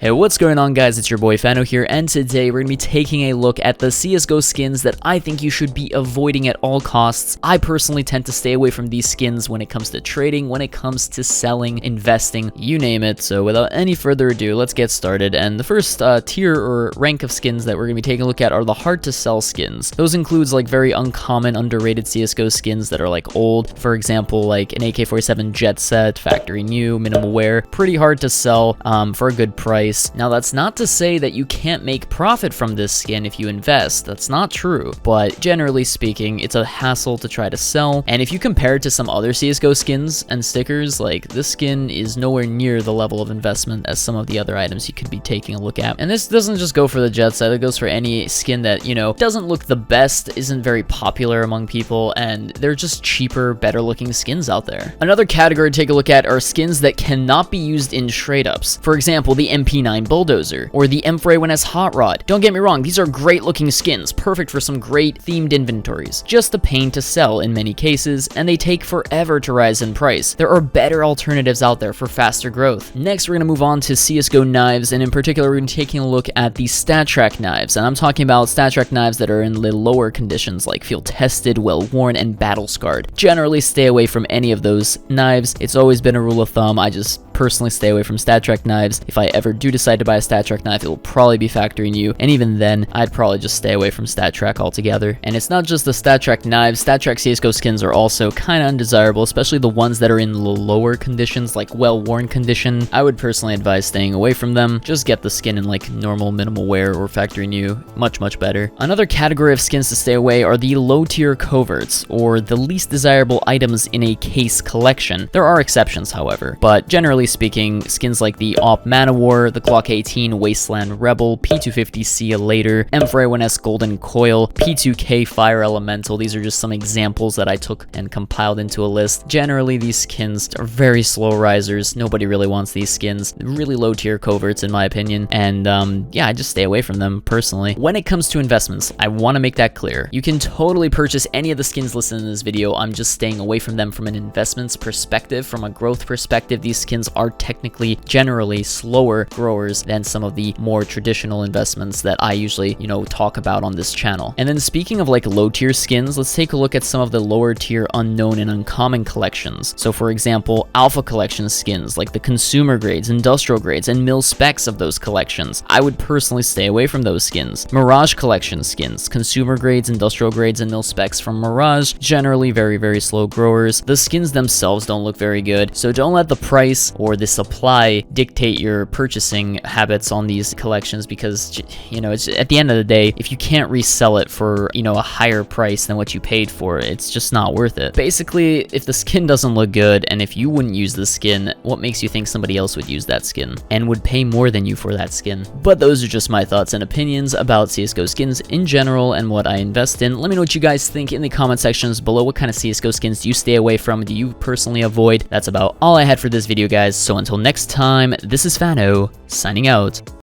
Hey, what's going on, guys? It's your boy Fano here, and today we're going to be taking a look at the CSGO skins that I think you should be avoiding at all costs. I personally tend to stay away from these skins when it comes to trading, when it comes to selling, investing, you name it. So without any further ado, let's get started. And the first tier or rank of skins that we're going to be taking a look at are the hard to sell skins. Those includes like very uncommon, underrated CSGO skins that are like old. For example, like an AK-47 Jet Set, factory new, minimal wear, pretty hard to sell for a good price. Now, that's not to say that you can't make profit from this skin if you invest. That's not true, but generally speaking, it's a hassle to try to sell. And if you compare it to some other CSGO skins and stickers, like this skin is nowhere near the level of investment as some of the other items you could be taking a look at. And this doesn't just go for the Jet Set, it goes for any skin that, you know, doesn't look the best, isn't very popular among people, and they're just cheaper, better looking skins out there. Another category to take a look at are skins that cannot be used in trade-ups. For example, the MP9 Bulldozer or the M4A1S Hot Rod. Don't get me wrong, these are great looking skins, perfect for some great themed inventories. Just a pain to sell in many cases, and they take forever to rise in price. There are better alternatives out there for faster growth. Next, we're going to move on to CSGO knives, and in particular, we're going to be taking a look at the Stat-Trak knives, and I'm talking about Stat-Trak knives that are in the lower conditions, like feel tested, well worn, and battle scarred. Generally, stay away from any of those knives. It's always been a rule of thumb. I just personally stay away from Stat-Trak knives. If I ever do decide to buy a Stat-Trak knife, it will probably be factory new, and even then, I'd probably just stay away from Stat-Trak altogether. And it's not just the Stat-Trak knives, Stat-Trak CSGO skins are also kind of undesirable, especially the ones that are in the lower conditions, like well-worn condition. I would personally advise staying away from them. Just get the skin in like normal minimal wear or factory new, much better. Another category of skins to stay away are the low-tier coverts, or the least desirable items in a case collection. There are exceptions, however, but generally speaking, skins like the Op Manowar, the Glock 18 Wasteland Rebel, P250 See Ya Later, M4A1S Golden Coil, P2K Fire Elemental, these are just some examples that I took and compiled into a list. Generally, these skins are very slow risers. Nobody really wants these skins. Really low tier coverts in my opinion, and yeah, I just stay away from them personally. When it comes to investments, I want to make that clear. You can totally purchase any of the skins listed in this video. I'm just staying away from them from an investments perspective. From a growth perspective, these skins are technically generally slower growers than some of the more traditional investments that I usually, you know, talk about on this channel. And then speaking of like low tier skins, let's take a look at some of the lower tier unknown and uncommon collections. So for example, alpha collection skins, like the consumer grades, industrial grades, and mil specs of those collections. I would personally stay away from those skins. Mirage collection skins, consumer grades, industrial grades, and mil specs from Mirage, generally very slow growers. The skins themselves don't look very good, so don't let the price or the supply dictate your purchasing habits on these collections, because, you know, it's at the end of the day, if you can't resell it for, you know, a higher price than what you paid for, it's just not worth it. Basically, if the skin doesn't look good, and if you wouldn't use the skin, what makes you think somebody else would use that skin and would pay more than you for that skin? But those are just my thoughts and opinions about CSGO skins in general and what I invest in. Let me know what you guys think in the comment sections below. What kind of CSGO skins do you stay away from? Do you personally avoid? That's about all I had for this video, guys. So until next time, this is Fano, signing out.